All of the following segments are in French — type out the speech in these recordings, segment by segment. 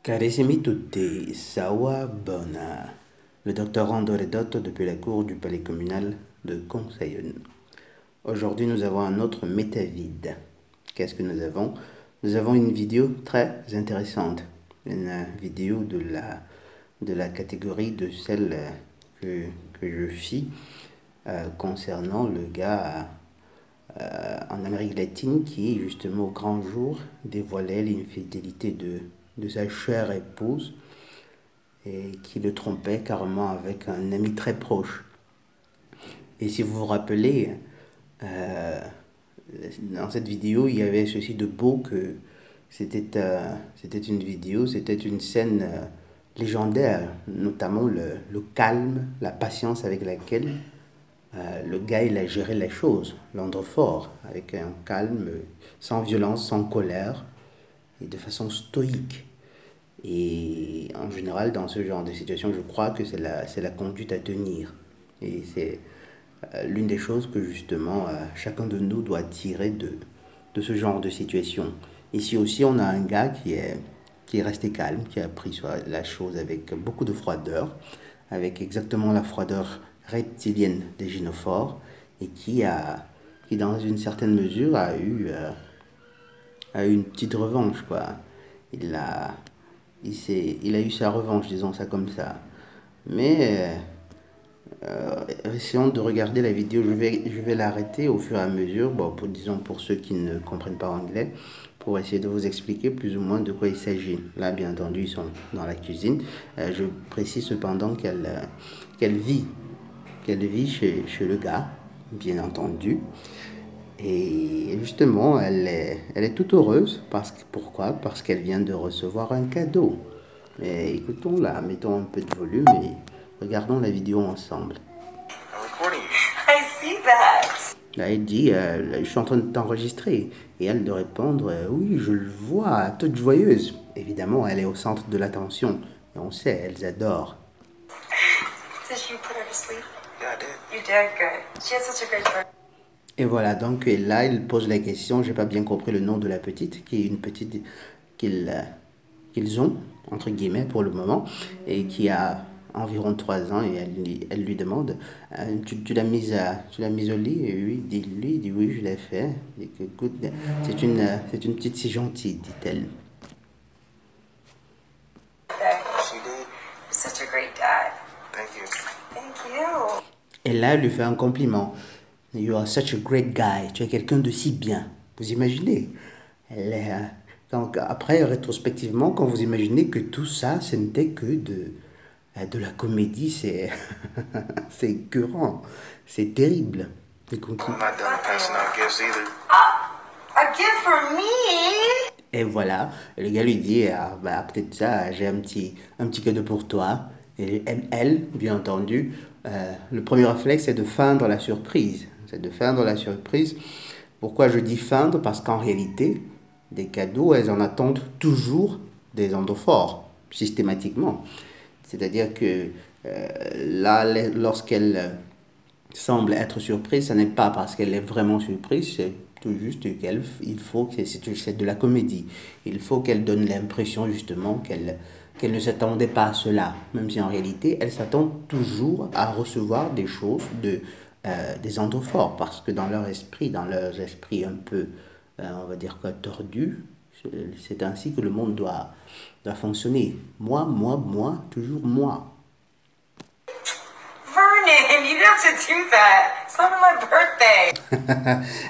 Carissimi tutti, Sawa Bona, le docteur Rando Redotto depuis la cour du palais communal de Conseil. Aujourd'hui, nous avons un autre métavide. Qu'est-ce que nous avons? Nous avons une vidéo très intéressante, une vidéo de la catégorie de celle que je fis concernant le gars en Amérique latine qui, justement, au grand jour, dévoilait l'infidélité de sa chère épouse et qui le trompait carrément avec un ami très proche. Et si vous vous rappelez, dans cette vidéo, il y avait ceci de beau que c'était une vidéo, c'était une scène légendaire, notamment le calme, la patience avec laquelle le gars il a géré les choses, l'Andrefort, avec un calme, sans violence, sans colère, et de façon stoïque. Et en général, dans ce genre de situation, je crois que c'est la conduite à tenir. Et c'est l'une des choses que justement chacun de nous doit tirer de ce genre de situation. Ici aussi, on a un gars qui est resté calme, qui a pris la chose avec beaucoup de froideur, avec exactement la froideur reptilienne des gynophores, et qui dans une certaine mesure a eu une petite revanche, quoi. Il a eu sa revanche, disons ça comme ça. Mais essayons de regarder la vidéo. Je vais l'arrêter au fur et à mesure, bon, disons pour ceux qui ne comprennent pas anglais, pour essayer de vous expliquer plus ou moins de quoi il s'agit. Là, bien entendu, ils sont dans la cuisine. Je précise cependant qu'elle vit chez le gars, bien entendu. Et justement, elle est toute heureuse. Pourquoi? Parce qu'elle vient de recevoir un cadeau. Mais écoutons-la, mettons un peu de volume et regardons la vidéo ensemble. I see that. Là, il dit, je suis en train de t'enregistrer. Et elle de répondre, oui, je le vois, toute joyeuse. Évidemment, elle est au centre de l'attention. Et on sait, elles adorent. Did you put her to sleep? Yeah, I did. You did? Good. She had such a great birthday. Et voilà, donc là, il pose la question, j'ai pas bien compris le nom de la petite, qui est une petite qu'ils ont, entre guillemets, pour le moment, et qui a environ 3 ans, et elle lui demande, tu l'as mise au lit? Et lui, il dit oui, je l'ai fait. Et que, écoute, c'est une petite si gentille, dit-elle. She did. You're such a great dad. Thank you. Thank you. Et là, elle lui fait un compliment. You are such a great guy. Tu es quelqu'un de si bien. Vous imaginez? Donc, après, rétrospectivement, quand vous imaginez que tout ça, ce n'était que de la comédie, c'est c'est écœurant, c'est terrible. I'm not done passing out gifts either. A gift for me? Et voilà, le gars lui dit, ah, bah, peut-être ça, j'ai un petit cadeau pour toi. Et elle, bien entendu, le premier réflexe, c'est de feindre la surprise. Pourquoi je dis feindre? Parce qu'en réalité, des cadeaux, elles en attendent toujours des endorphores, systématiquement. C'est-à-dire que là, lorsqu'elle semble être surprise, ce n'est pas parce qu'elle est vraiment surprise, c'est tout juste qu'il faut que c'est de la comédie. Il faut qu'elle donne l'impression justement qu'elle ne s'attendait pas à cela, même si en réalité, elle s'attend toujours à recevoir des choses, des endorphores, parce que dans leurs esprits un peu, on va dire quoi, tordus, c'est ainsi que le monde doit fonctionner. Moi, toujours moi. Vernon, you don't have to do that. It's not my birthday.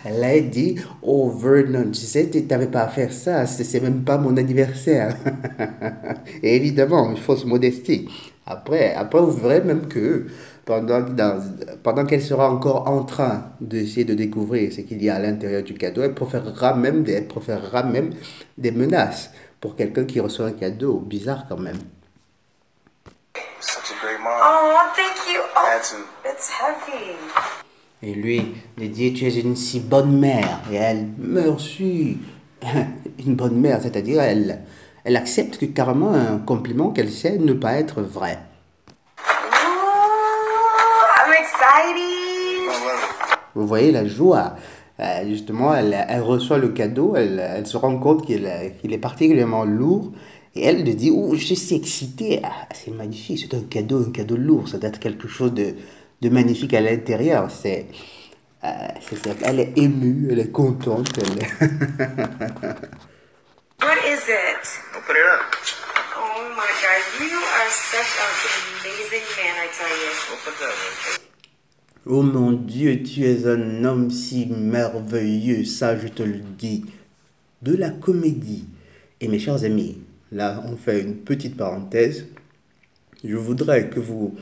Elle a dit, oh Vernon, tu sais, tu n'avais pas à faire ça, c'est même pas mon anniversaire. Et évidemment, il faut se modester. Après, vous verrez même que pendant qu'elle sera encore en train d'essayer de découvrir ce qu'il y a à l'intérieur du cadeau, elle proférera même des menaces pour quelqu'un qui reçoit un cadeau. Bizarre quand même. Such a great mom. Oh, thank you. Oh, it's heavy. Et lui, il dit, tu es une si bonne mère. Et elle, merci. Une bonne mère, c'est-à-dire elle accepte que carrément un compliment qu'elle sait ne pas être vrai. I'm excited. Vous voyez la joie. Justement, elle reçoit le cadeau, elle se rend compte qu'il est particulièrement lourd Et elle lui dit, oh, je suis excitée. Ah, c'est magnifique, c'est un cadeau lourd. Ça doit être quelque chose de magnifique à l'intérieur. Elle est émue, elle est contente. What is it? Open it up. Oh my God, you are such an amazing man, I tell you. Open it up. Oh mon Dieu, tu es un homme si merveilleux, ça je te le dis. De la comédie. Et mes chers amis, là on fait une petite parenthèse. Je voudrais que vous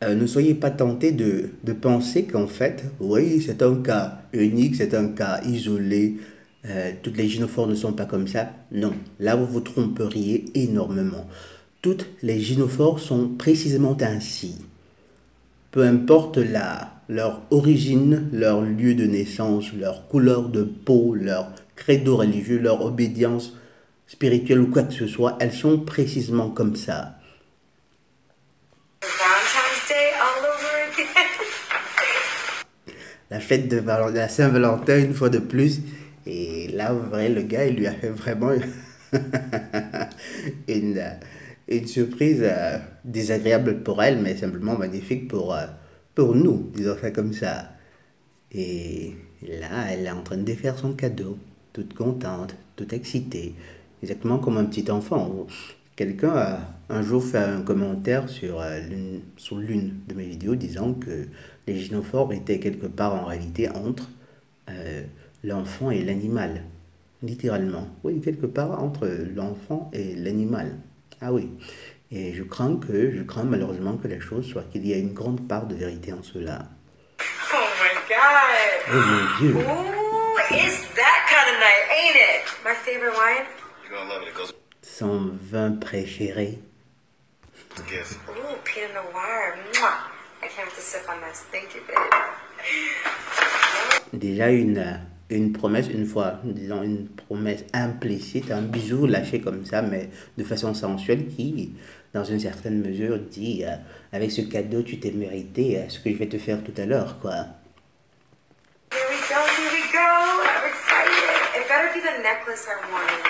ne soyez pas tentés de penser qu'en fait, oui, c'est un cas unique, c'est un cas isolé. Toutes les gynophores ne sont pas comme ça. Non, là vous vous tromperiez énormément. Toutes les gynophores sont précisément ainsi. Peu importe leur origine, leur lieu de naissance, leur couleur de peau, leur credo religieux, leur obédience spirituelle ou quoi que ce soit, elles sont précisément comme ça. Valentine's Day all over again. La fête de la Saint-Valentin une fois de plus. Et là, vrai, le gars, il lui a fait vraiment une surprise désagréable pour elle, mais simplement magnifique pour nous, disons ça comme ça. Et là, elle est en train de défaire son cadeau, toute contente, toute excitée, exactement comme un petit enfant. Quelqu'un a un jour fait un commentaire sur l'une de mes vidéos disant que les gynophores étaient quelque part en réalité entre l'enfant et l'animal. Littéralement. Oui, quelque part entre l'enfant et l'animal. Ah oui. Et je crains malheureusement que la chose soit qu'il y a une grande part de vérité en cela. Oh my God. Oh mon Dieu. Ooh, it's that kind of night, ain't it? My favorite wine? You're gonna love it. It goes Son vin préféré. with the gift. Ooh, Pinot Noir. Mwah. I can't wait to sip on this. Thank you, babe. Déjà une promesse, une fois, disons une promesse implicite, un bisou lâché comme ça, mais de façon sensuelle qui, dans une certaine mesure, dit avec ce cadeau, tu t'es mérité ce que je vais te faire tout à l'heure, quoi. Here we go, here we go. I'm excited. It better be the necklace I wanted.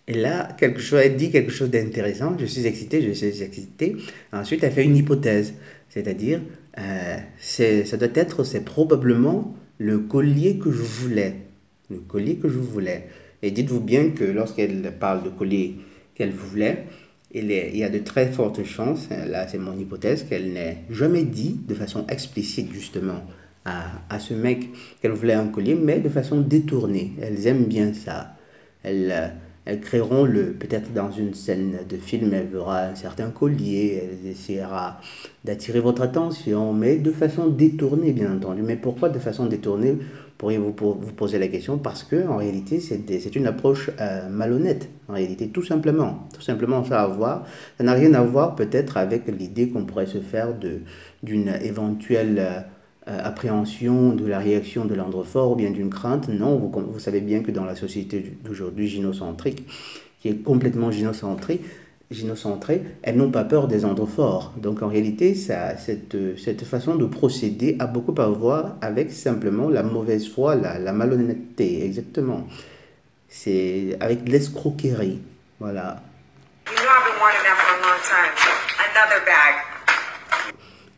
Et là, elle dit quelque chose d'intéressant. Je suis excitée. Ensuite, elle fait une hypothèse. C'est-à-dire, c'est probablement le collier que je voulais. Le collier que je voulais. Et dites-vous bien que lorsqu'elle parle de collier qu'elle voulait, il y a de très fortes chances, là c'est mon hypothèse, qu'elle n'ait jamais dit de façon explicite justement à ce mec qu'elle voulait un collier, mais de façon détournée. Elles aiment bien ça. Elles créeront peut-être dans une scène de film, elle verra un certain collier, elle essaiera d'attirer votre attention, mais de façon détournée, bien entendu. Mais pourquoi de façon détournée, pourriez-vous poser la question? Parce que en réalité, c'est une approche malhonnête. En réalité, tout simplement, ça n'a rien à voir peut-être avec l'idée qu'on pourrait se faire d'une éventuelle appréhension de la réaction de l'androphore ou bien d'une crainte. Non, vous savez bien que dans la société d'aujourd'hui gynocentrique, qui est complètement gynocentrée, elles n'ont pas peur des androphores. Donc en réalité, cette façon de procéder a beaucoup à voir avec simplement la mauvaise foi, la malhonnêteté, exactement. C'est avec l'escroquerie, voilà. You know I've been wanting that for a long time. Another bag.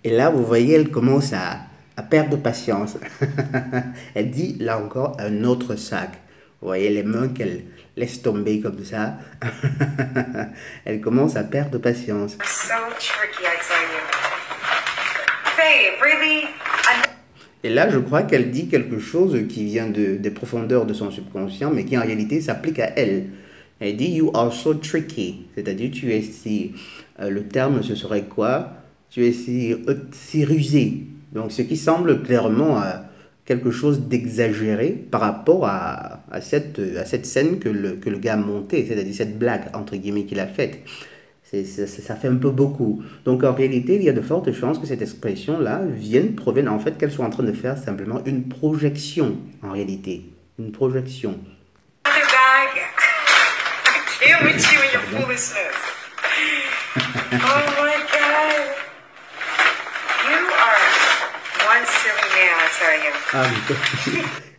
Et là, vous voyez, elle commence à perdre patience. Elle dit, là encore, un autre sac. Vous voyez les mains qu'elle laisse tomber comme ça. Elle commence à perdre patience. So tricky, I tell you. Babe, really? Et là, je crois qu'elle dit quelque chose qui vient des profondeurs de son subconscient, mais qui en réalité s'applique à elle. Elle dit, you are so tricky. C'est-à-dire, tu es si... le terme, ce serait quoi? Tu es si rusé. Donc, ce qui semble clairement quelque chose d'exagéré par rapport à cette scène que le gars a montée, c'est-à-dire cette blague, entre guillemets, qu'il a faite. Ça fait un peu beaucoup. Donc, en réalité, il y a de fortes chances que cette expression-là provienne en fait qu'elle soit en train de faire simplement une projection, en réalité. Une projection. Another bag. I can't with you and your foolishness. Oh my God. You are one silly man, I tell you. Ah,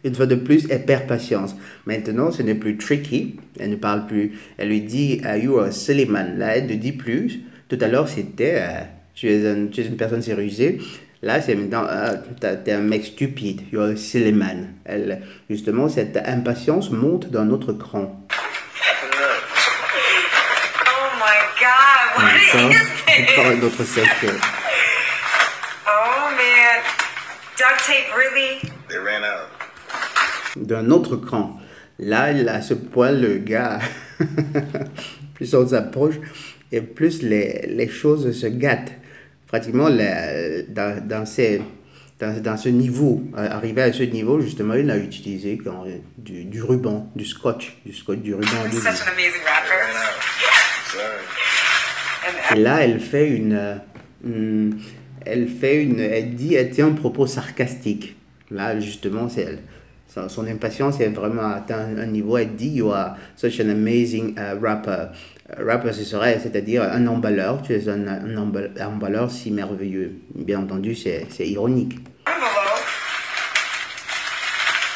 Une fois de plus, elle perd patience. Maintenant, ce n'est plus tricky. Elle ne parle plus. Elle lui dit, you are a silly man. Là, elle ne dit plus. Tout à l'heure, c'était, tu es une personne sérieuse. Là, c'est maintenant, t'es un mec stupide. You are a silly man. Elle, justement, cette impatience monte d'un autre cran. Oh my God, what is Encore this? un autre secret. Oh man, duct tape, really? They ran out. D'un autre cran. Là, à ce point, le gars, plus on s'approche, et plus les choses se gâtent. Pratiquement, dans ce niveau, arrivé à ce niveau, justement, il a utilisé du ruban, du scotch, du ruban You're adhésif. such an amazing Ran rapper. out. Sorry. Et là, elle dit, elle tient un propos sarcastique. Là, justement, son impatience est vraiment atteint un niveau. Elle dit, you are such an amazing rapper. Rapper, c'est-à-dire un emballeur. Tu es un emballeur si merveilleux. Bien entendu, c'est ironique. Envelope.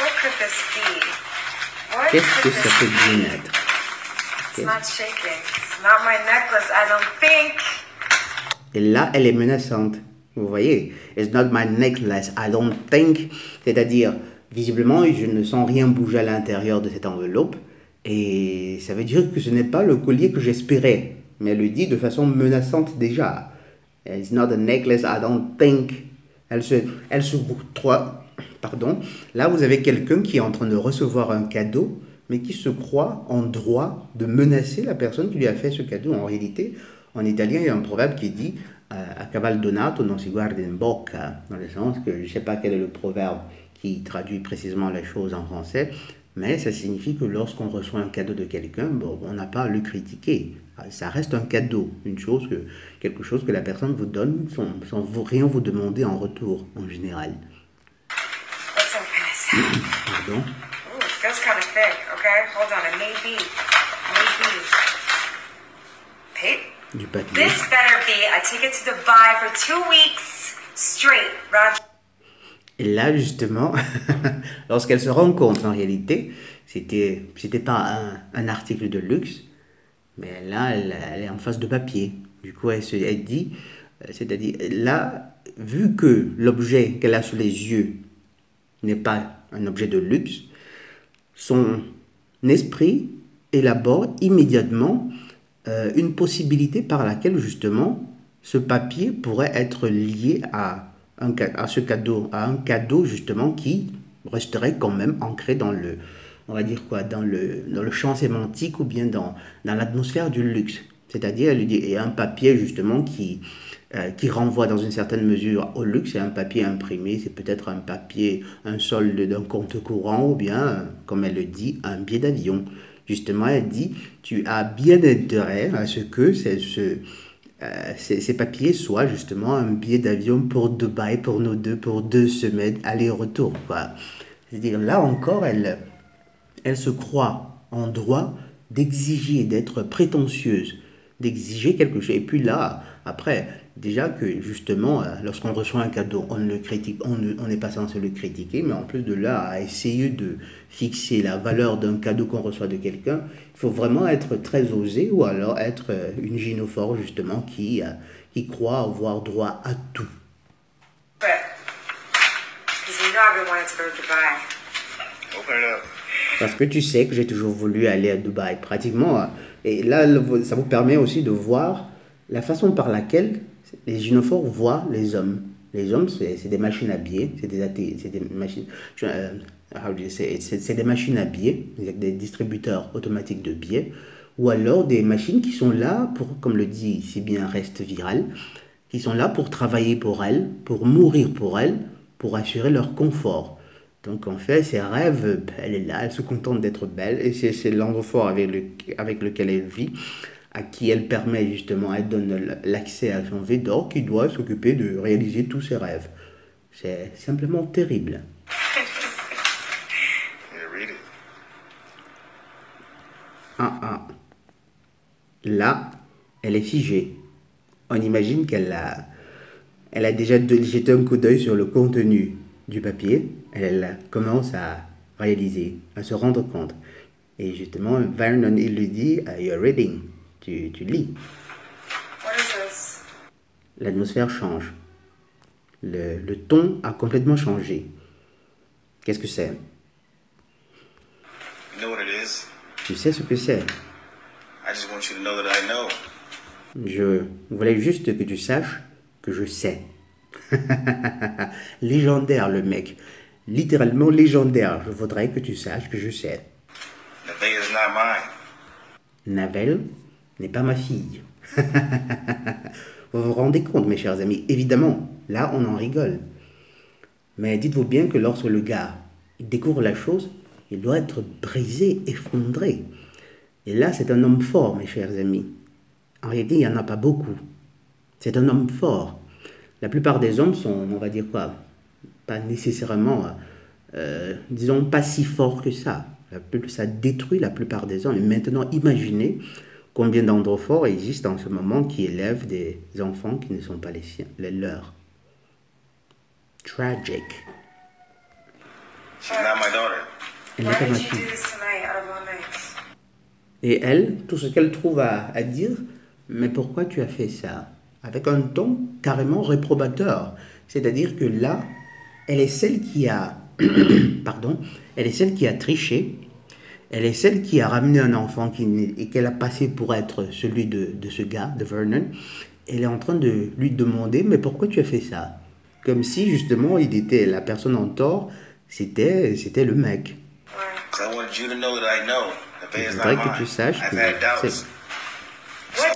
What could this be? What Qu'est-ce que could ça this peut be? bien être? It's not shaking. It's not my necklace, I don't think. Et là, elle est menaçante. Vous voyez? It's not my necklace, I don't think. C'est-à-dire, visiblement, je ne sens rien bouger à l'intérieur de cette enveloppe. Et ça veut dire que ce n'est pas le collier que j'espérais. Mais elle le dit de façon menaçante déjà. It's not a necklace, I don't think. Pardon. Là, vous avez quelqu'un qui est en train de recevoir un cadeau, mais qui se croit en droit de menacer la personne qui lui a fait ce cadeau. En réalité, en italien, il y a un proverbe qui dit a caval donato non si guarda in bocca, dans le sens que je ne sais pas quel est le proverbe qui traduit précisément les choses en français, mais ça signifie que lorsqu'on reçoit un cadeau de quelqu'un, bon, on n'a pas à le critiquer. Ça reste un cadeau, quelque chose que la personne vous donne sans rien vous demander en retour, en général. Let's open this. Pardon. Ooh, it feels kind of thick. Okay, hold on. It may be. Pape? Du papier. This better be a ticket to Dubai for 2 weeks straight, Roger. Et là, justement, lorsqu'elle se rend compte, en réalité, c'était pas un article de luxe, mais là, elle est en face de papier. Du coup, elle dit, c'est-à-dire, là, vu que l'objet qu'elle a sous les yeux n'est pas un objet de luxe, son esprit élabore immédiatement une possibilité par laquelle, justement, ce papier pourrait être lié à ce cadeau, à un cadeau justement qui resterait quand même ancré dans le, on va dire quoi, dans le champ sémantique ou bien dans l'atmosphère du luxe. C'est-à-dire, elle lui dit, et un papier justement qui renvoie dans une certaine mesure au luxe, c'est un papier imprimé, c'est peut-être un papier, un solde d'un compte courant ou bien, comme elle le dit, un billet d'avion. Justement, elle dit, tu as bien intérêt à ce que ces papiers soient justement un billet d'avion pour Dubaï, pour nous deux, pour 2 semaines, aller-retour. C'est-à-dire, là encore, elle se croit en droit d'exiger, d'être prétentieuse, d'exiger quelque chose. Et puis là, après, déjà que justement, lorsqu'on reçoit un cadeau, on ne le critique, on n'est pas censé le critiquer, mais en plus de là, à essayer de fixer la valeur d'un cadeau qu'on reçoit de quelqu'un, il faut vraiment être très osé ou alors être une gynophore justement qui croit avoir droit à tout. But, because you know I've been wanting to go to Dubai. Open it up. Parce que tu sais que j'ai toujours voulu aller à Dubaï, pratiquement. Et là, ça vous permet aussi de voir la façon par laquelle les gynophores voient les hommes. Les hommes, c'est des machines à billets, c'est des machines... c'est des machines à billets, des distributeurs automatiques de billets, ou alors des machines qui sont là pour, comme le dit si bien Reste Viral, qui sont là pour travailler pour elles, pour mourir pour elles, pour assurer leur confort. Donc en fait, ses rêves, elle est là, elle se contente d'être belle, et c'est l'angle fort avec lequel elle vit, à qui elle permet justement, elle donne l'accès à son Védor qui doit s'occuper de réaliser tous ses rêves. C'est simplement terrible. Yeah, read it. Là, elle est figée. On imagine qu'elle a déjà jeté un coup d'œil sur le contenu du papier. Elle commence à réaliser, à se rendre compte. Et justement, Vernon, il lui dit, you're reading, tu lis. What is this? L'atmosphère change. Le ton a complètement changé. Qu'est-ce que c'est? You know what it is? Tu sais ce que c'est? I just want you to know that I know. Je voulais juste que tu saches que je sais. Légendaire le mec. Littéralement légendaire. Je voudrais que tu saches que je sais. Nevaeh is not mine. Navel n'est pas ma fille. Vous vous rendez compte, mes chers amis? Évidemment, là, on en rigole. Mais dites-vous bien que lorsque le gars il découvre la chose, il doit être brisé, effondré. Et là, c'est un homme fort, mes chers amis. En réalité, il n'y en a pas beaucoup. C'est un homme fort. La plupart des hommes sont, on va dire quoi, pas nécessairement, disons, pas si forts que ça. Ça détruit la plupart des hommes. Et maintenant, imaginez combien d'endroits forts existent en ce moment qui élèvent des enfants qui ne sont pas les siens, les leurs. Tragic. She's not my daughter. Elle n'est Why pas ma did you fille. do this tonight out of all nights? Et elle, tout ce qu'elle trouve à dire, mais pourquoi tu as fait ça? Avec un ton carrément réprobateur. C'est-à-dire que là, elle est celle qui a, pardon, elle est celle qui a triché. Elle est celle qui a ramené un enfant et qu'elle a passé pour être celui de ce gars, de Vernon. Elle est en train de lui demander, mais pourquoi tu as fait ça? Comme si justement il était la personne en tort, c'était le mec. Why? Because I wanted you to know that I know. Nevaeh Je is voudrais not que tu mine. saches I've que had doubts.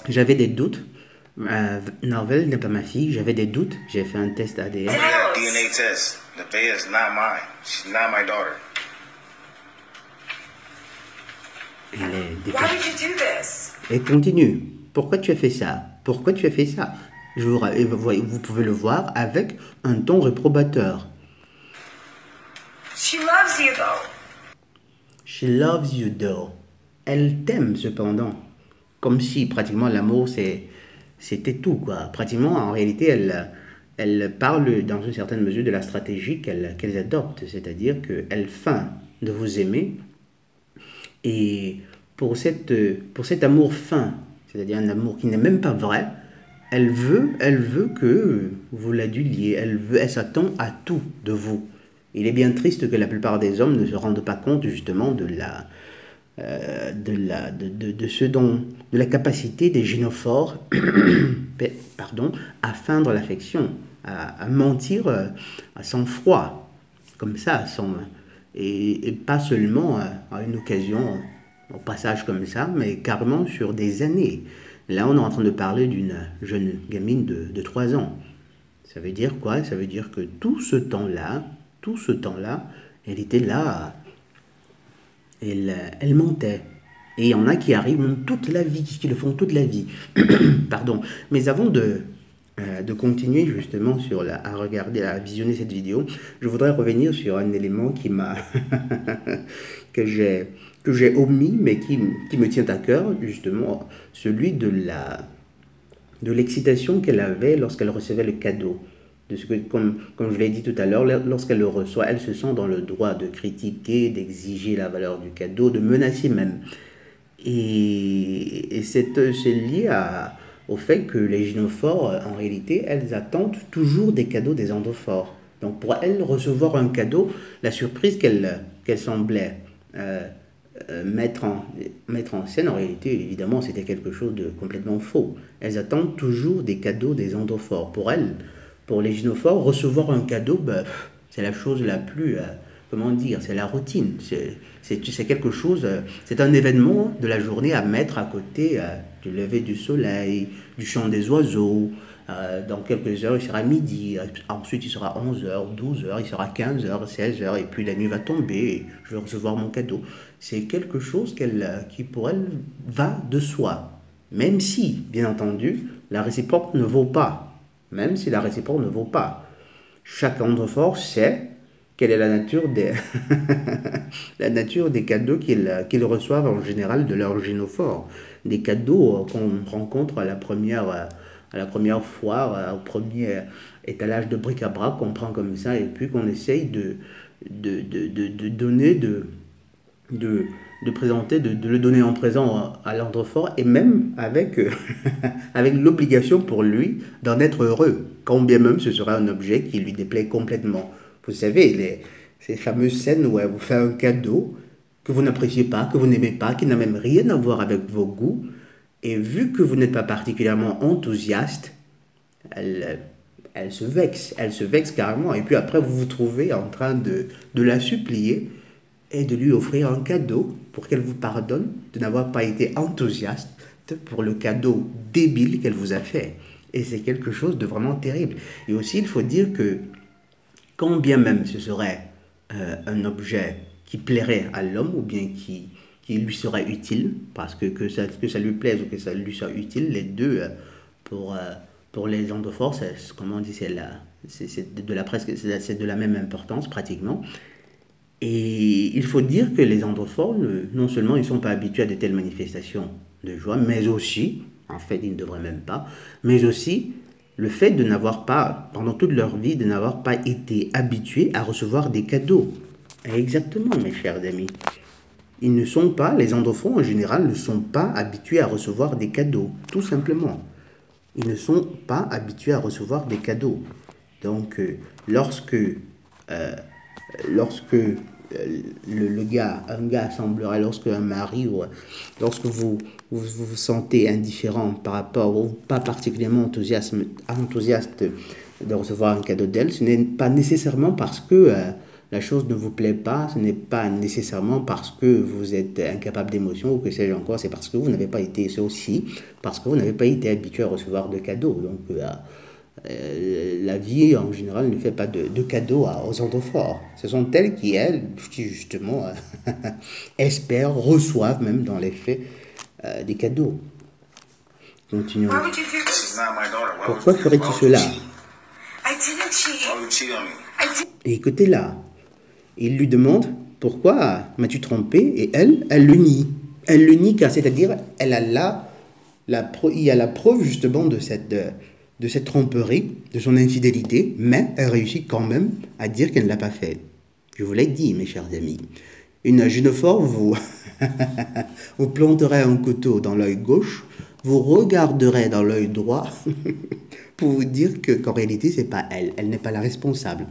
j'avais des doutes. Norvel n'est pas ma fille, j'avais des doutes. J'ai fait un test ADN. Look at that DNA test. Nevaeh is not mine. She's not my daughter. Elle est Why dépêchée. did you do this? Et continue. Pourquoi tu as fait ça? Pourquoi tu as fait ça? Vous pouvez le voir avec un ton réprobateur. She loves you though. She loves you though. Elle t'aime cependant. Comme si pratiquement l'amour c'était tout quoi. Pratiquement en réalité elle parle dans une certaine mesure de la stratégie qu'elles adoptent. C'est-à-dire qu'elle feint de vous aimer. Et pour cet amour fin, c'est-à-dire un amour qui n'est même pas vrai, elle veut que vous l'aduliez, elle s'attend à tout de vous. Il est bien triste que la plupart des hommes ne se rendent pas compte justement de la capacité des gynophores pardon, à feindre l'affection, à mentir à sang-froid, comme ça, et pas seulement à une occasion, au passage comme ça, mais carrément sur des années. Là, on est en train de parler d'une jeune gamine de 3 ans. Ça veut dire quoi? Ça veut dire que tout ce temps-là, elle était là, elle mentait. Et il y en a qui arrivent même toute la vie, qui le font toute la vie. Pardon. Mais avant de continuer justement à visionner cette vidéo, je voudrais revenir sur un élément que j'ai omis, mais qui me tient à cœur, justement, celui de l'excitation qu'elle avait lorsqu'elle recevait le cadeau. Comme je l'ai dit tout à l'heure, lorsqu'elle le reçoit, elle se sent dans le droit de critiquer, d'exiger la valeur du cadeau, de menacer même. Et c'est lié au fait que les gynophores, en réalité, elles attendent toujours des cadeaux des endophores. Donc pour elles, recevoir un cadeau, la surprise qu'elle semblait mettre en scène, en réalité, évidemment, c'était quelque chose de complètement faux. Elles attendent toujours des cadeaux des endophores. Pour elles, pour les gynophores, recevoir un cadeau, c'est la chose la plus... comment dire, c'est la routine, c'est quelque chose, c'est un événement de la journée à mettre à côté du lever du soleil, du chant des oiseaux. Dans quelques heures, il sera midi, ensuite il sera 11h, 12h, il sera 15h, 16h, et puis la nuit va tomber, et je vais recevoir mon cadeau. C'est quelque chose qui pour elle va de soi, même si, bien entendu, la réciproque ne vaut pas. Même si la réciproque ne vaut pas. Chaque endophore sait quelle est la nature des cadeaux qu'ils reçoivent en général de leur gynophore. Des cadeaux qu'on rencontre à la première foire, au premier étalage de bric-à-brac qu'on prend comme ça, et puis qu'on essaye de donner, de présenter, de le donner en présent à l'androphore, et même avec, avec l'obligation pour lui d'en être heureux, quand bien même ce sera un objet qui lui déplaît complètement. Vous savez, ces fameuses scènes où elle vous fait un cadeau que vous n'appréciez pas, que vous n'aimez pas, qui n'a même rien à voir avec vos goûts, et vu que vous n'êtes pas particulièrement enthousiaste, elle se vexe carrément, et puis après vous vous trouvez en train de la supplier et de lui offrir un cadeau pour qu'elle vous pardonne de n'avoir pas été enthousiaste pour le cadeau débile qu'elle vous a fait. Et c'est quelque chose de vraiment terrible. Et aussi, il faut dire que quand bien même ce serait un objet qui plairait à l'homme ou bien qui lui serait utile, parce que ça lui plaise ou que ça lui soit utile, les deux, pour les androphores, comment on dit, c'est de la même importance pratiquement. Et il faut dire que les androphores, non seulement ils ne sont pas habitués à de telles manifestations de joie, mais aussi, en fait ils ne devraient même pas, mais aussi le fait de n'avoir pas, pendant toute leur vie, de n'avoir pas été habitués à recevoir des cadeaux. Exactement, mes chers amis. Ils ne sont pas, les androphores en général, ne sont pas habitués à recevoir des cadeaux, tout simplement. Ils ne sont pas habitués à recevoir des cadeaux. Donc, lorsque un gars semblerait, lorsque un mari, ou lorsque vous sentez indifférent par rapport, ou pas particulièrement enthousiaste de recevoir un cadeau d'elle, ce n'est pas nécessairement parce que la chose ne vous plaît pas, ce n'est pas nécessairement parce que vous êtes incapable d'émotion ou que sais-je encore, c'est parce que vous n'avez pas été, c'est aussi parce que vous n'avez pas été habitué à recevoir de cadeaux. Donc, la vie en général ne fait pas de cadeaux aux androphores. Ce sont elles qui, elles, justement, espèrent, reçoivent même dans les faits des cadeaux. Continuons. Pourquoi ferais-tu cela? Et écoutez-la. Il lui demande pourquoi m'as-tu trompé, et elle le nie. Elle le nie car c'est-à-dire elle a il y a la preuve justement de cette tromperie, de son infidélité, mais elle réussit quand même à dire qu'elle ne l'a pas fait. Je vous l'ai dit, mes chers amis. Une gynophore vous planterait un couteau dans l'œil gauche, vous regarderait dans l'œil droit pour vous dire qu'en réalité, c'est pas elle. Elle n'est pas la responsable.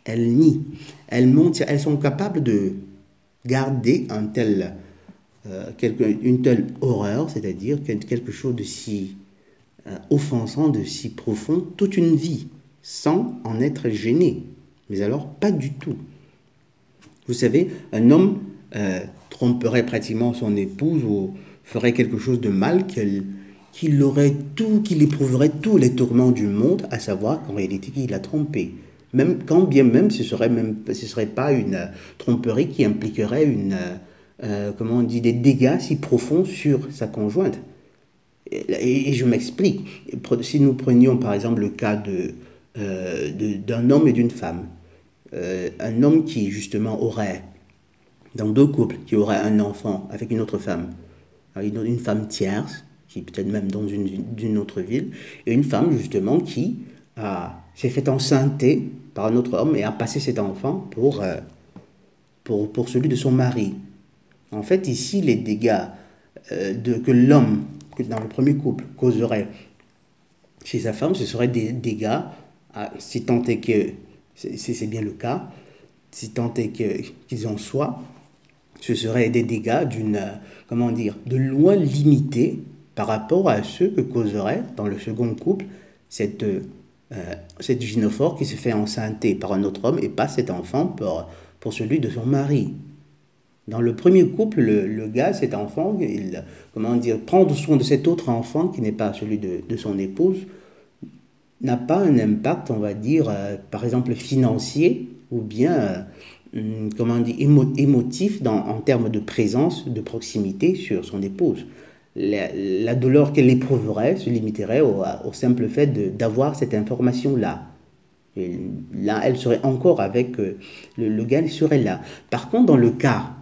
Elle nie. Elles sont capables de garder une telle horreur, c'est-à-dire quelque chose de si offensant, de si profond, toute une vie, sans en être gêné. Mais alors, pas du tout. Vous savez, un homme tromperait pratiquement son épouse ou ferait quelque chose de mal qu'il éprouverait tous les tourments du monde, à savoir qu'en réalité, il l'a trompé. Même quand bien même ce serait pas une tromperie qui impliquerait des dégâts si profonds sur sa conjointe. Et je m'explique. Si nous prenions par exemple le cas d'un homme et d'une femme, un homme qui justement aurait, dans deux couples, qui aurait un enfant avec une autre femme, une femme tierce, qui peut-être même dans d'une autre ville, et une femme justement qui s'est fait enceinter par un autre homme et a passé cet enfant pour celui de son mari. En fait, ici, les dégâts que l'homme, dans le premier couple, causerait chez sa femme, ce seraient des dégâts, si tant est que, c'est bien le cas, si tant est qu'ils en soient, ce seraient des dégâts de loin limités par rapport à ceux que causerait, dans le second couple, cette gynophore qui se fait enceinter par un autre homme et passe cet enfant pour celui de son mari. Dans le premier couple, le gars, cet enfant, prendre soin de cet autre enfant qui n'est pas celui de son épouse, n'a pas un impact, on va dire, par exemple financier ou bien, émotif en termes de présence, de proximité sur son épouse. La douleur qu'elle éprouverait se limiterait au simple fait d'avoir cette information-là. Et là, elle serait encore avec le gars, il serait là. Par contre, dans le cas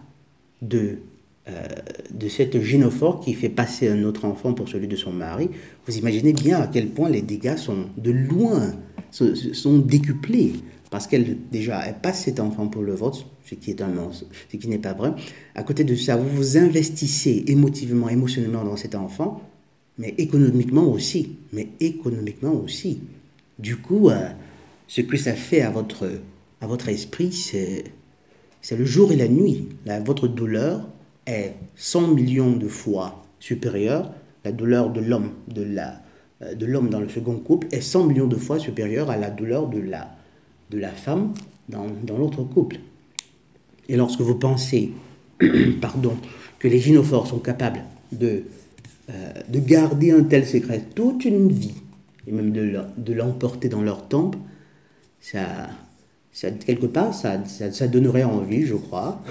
de cette gynophore qui fait passer un autre enfant pour celui de son mari, vous imaginez bien à quel point les dégâts sont de loin, sont décuplés. Parce qu'elle, déjà, elle passe cet enfant pour le vôtre, ce qui est un mensonge, ce qui n'est pas vrai. À côté de ça, vous vous investissez émotivement, émotionnellement dans cet enfant, mais économiquement aussi. Du coup, ce que ça fait à votre esprit, c'est le jour et la nuit. Votre douleur est 100 millions de fois supérieure. La douleur de l'homme, de l'homme dans le second couple est 100 millions de fois supérieure à la douleur de la femme dans l'autre couple. Et lorsque vous pensez que les gynophores sont capables de garder un tel secret toute une vie, et même de l'emporter dans leur temple, ça quelque part, ça donnerait envie, je crois,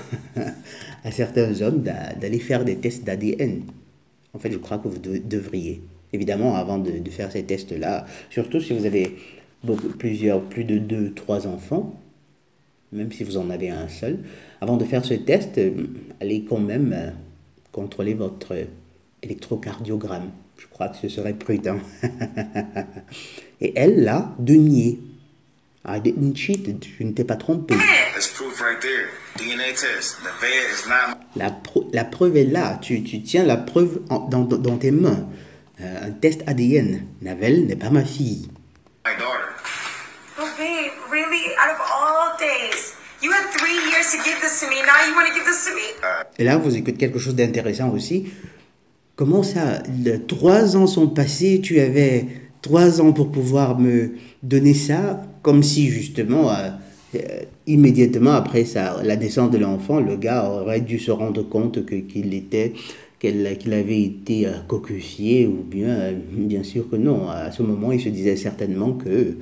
à certains hommes d'aller faire des tests d'ADN. En fait, je crois que vous devriez. Évidemment, avant de faire ces tests-là, surtout si vous avez plus de 2, 3 enfants, même si vous en avez un seul, avant de faire ce test, allez quand même contrôler votre électrocardiogramme. Je crois que ce serait prudent. Et elle, là, de nier. I didn't cheat, je ne t'ai pas trompé. There's proof right there. DNA test. Nevaeh is not La preuve est là, tu tiens la preuve dans tes mains. Un test ADN. Navel n'est pas ma fille. my daughter. Oh, babe, really? Out of all days, you had 3 years to give this to me. Now you want to give this to me? Et là, vous écoutez quelque chose d'intéressant aussi. Comment ça, 3 ans sont passés, tu avais 3 ans pour pouvoir me donner ça, comme si justement, immédiatement après la naissance de l'enfant, le gars aurait dû se rendre compte qu'il avait été cocufié, ou bien sûr que non. À ce moment, il se disait certainement que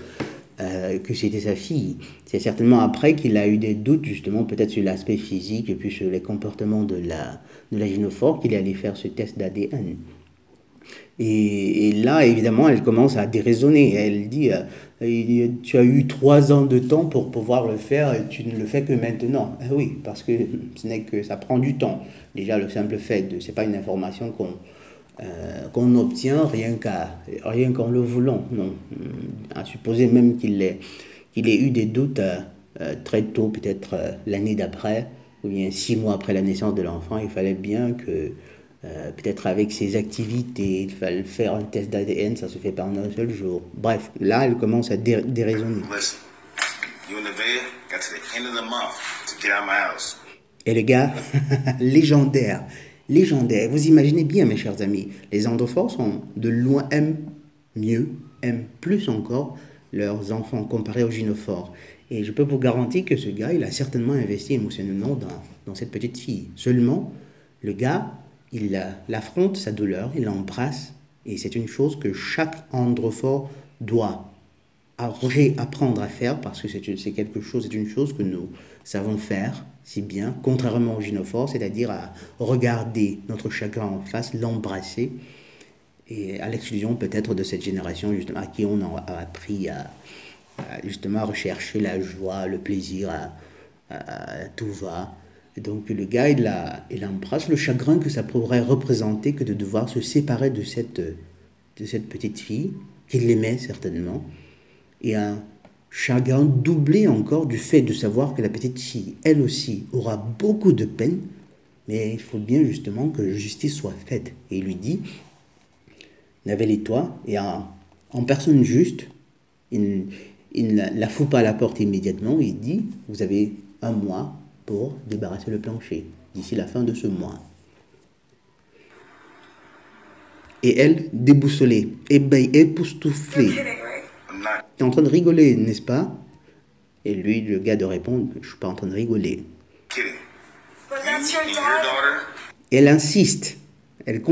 c'était sa fille. C'est certainement après qu'il a eu des doutes, justement, peut-être sur l'aspect physique et puis sur les comportements de la gynophore, qu'il est allé faire ce test d'ADN. Et là, évidemment, elle commence à déraisonner. Elle dit, tu as eu 3 ans de temps pour pouvoir le faire et tu ne le fais que maintenant. Oui, parce que ça prend du temps. Déjà, le simple fait c'est pas une information qu'on obtient rien qu'en le voulant. Non. À supposer même qu'il ait eu des doutes très tôt, peut-être l'année d'après, ou bien 6 mois après la naissance de l'enfant, il fallait bien que peut-être avec ses activités, il fallait faire un test d'ADN, ça se fait pas en un seul jour. Bref, là, elle commence à déraisonner. Listen, you and Nevaeh got to the end of the month to get out my house. Et le gars, légendaire. Vous imaginez bien, mes chers amis, les androphores sont de loin, aiment plus encore leurs enfants comparés aux gynophores. Et je peux vous garantir que ce gars, il a certainement investi émotionnellement dans cette petite fille. Seulement, le gars, il affronte sa douleur, il l'embrasse, et c'est une chose que chaque androphore doit réapprendre à faire, parce que c'est une chose que nous savons faire si bien, contrairement aux gynophores, c'est-à-dire à regarder notre chagrin en face, l'embrasser, et à l'exclusion peut-être de cette génération justement, à qui on a appris justement à rechercher la joie, le plaisir, à tout va. Et donc le gars, il embrasse le chagrin que ça pourrait représenter que de devoir se séparer de cette petite fille, qu'il aimait certainement, et un chagrin doublé encore du fait de savoir que la petite fille, elle aussi, aura beaucoup de peine, mais il faut bien justement que justice soit faite. Et il lui dit, Navel et toi, et en personne juste, il ne la fout pas à la porte immédiatement, il dit, vous avez 1 mois pour débarrasser le plancher, d'ici la fin de ce mois. Et elle, déboussolée, époustouflée, t'es en train de rigoler, n'est-ce pas? Et lui, le gars, de répondre, je suis pas en train de rigoler. Kidding. But that's your And your daughter. daughter? Elle insiste, elle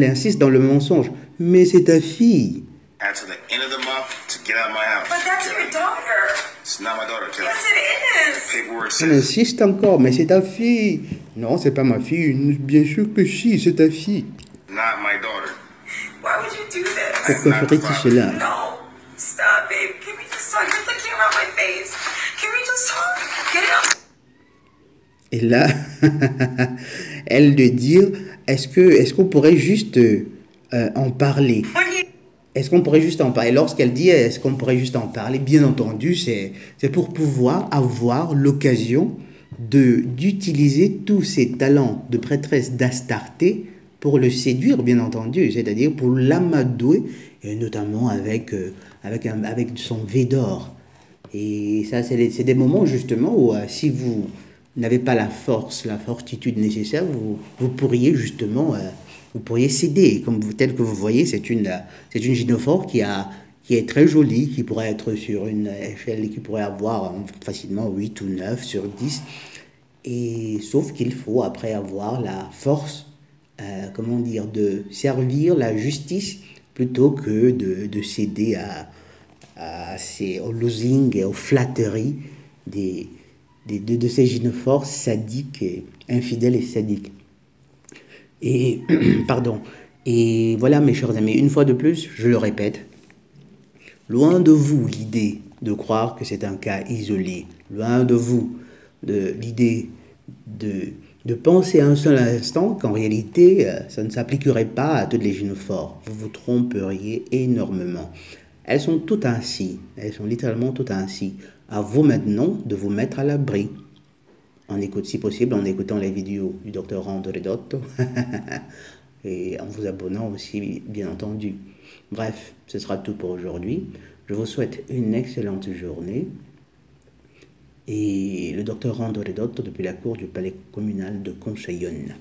insiste dans le mensonge. Mais c'est ta fille. Until the end of the month to get out my house. But that's your daughter. It's not my daughter, Kelly. Yes, it is. Paperwork Elle says. insiste encore, mais c'est ta fille. Non, c'est pas ma fille. Bien sûr que si, c'est ta fille. Not my daughter. Why would you do this? Pourquoi ferais-tu cela? No. Stop, babe. Can we just talk? Get the camera on my face. Can we just talk? Get it out. Et là, elle de dire, est-ce qu'on pourrait juste en parler? Est-ce qu'on pourrait juste en parler? Lorsqu'elle dit, est-ce qu'on pourrait juste en parler? Bien entendu, c'est pour pouvoir avoir l'occasion d'utiliser tous ses talents de prêtresse d'Astarté pour le séduire, bien entendu, c'est-à-dire pour l'amadouer, et notamment avec son Védor. Et ça, c'est des moments justement où si vous n'avez pas la fortitude nécessaire, vous pourriez justement vous pourriez céder. Tel que vous voyez, c'est une gynophore qui est très jolie, qui pourrait être sur une échelle qui pourrait avoir facilement 8 ou 9 sur 10. Et, sauf qu'il faut après avoir la force, de servir la justice plutôt que de céder au losing et aux flatteries de ces gynophores sadiques, infidèles et sadiques. Et, pardon. Et voilà, mes chers amis, une fois de plus, je le répète, loin de vous l'idée de croire que c'est un cas isolé, loin de vous l'idée de penser un seul instant qu'en réalité, ça ne s'appliquerait pas à toutes les gynophores. Vous vous tromperiez énormément. Elles sont toutes ainsi, elles sont littéralement toutes ainsi. À vous maintenant de vous mettre à l'abri. Si possible, en écoutant les vidéos du Dr Randoredotto et en vous abonnant aussi, bien entendu. Bref, ce sera tout pour aujourd'hui. Je vous souhaite une excellente journée. Et le Dr Randoredotto depuis la cour du palais communal de Conchayonne.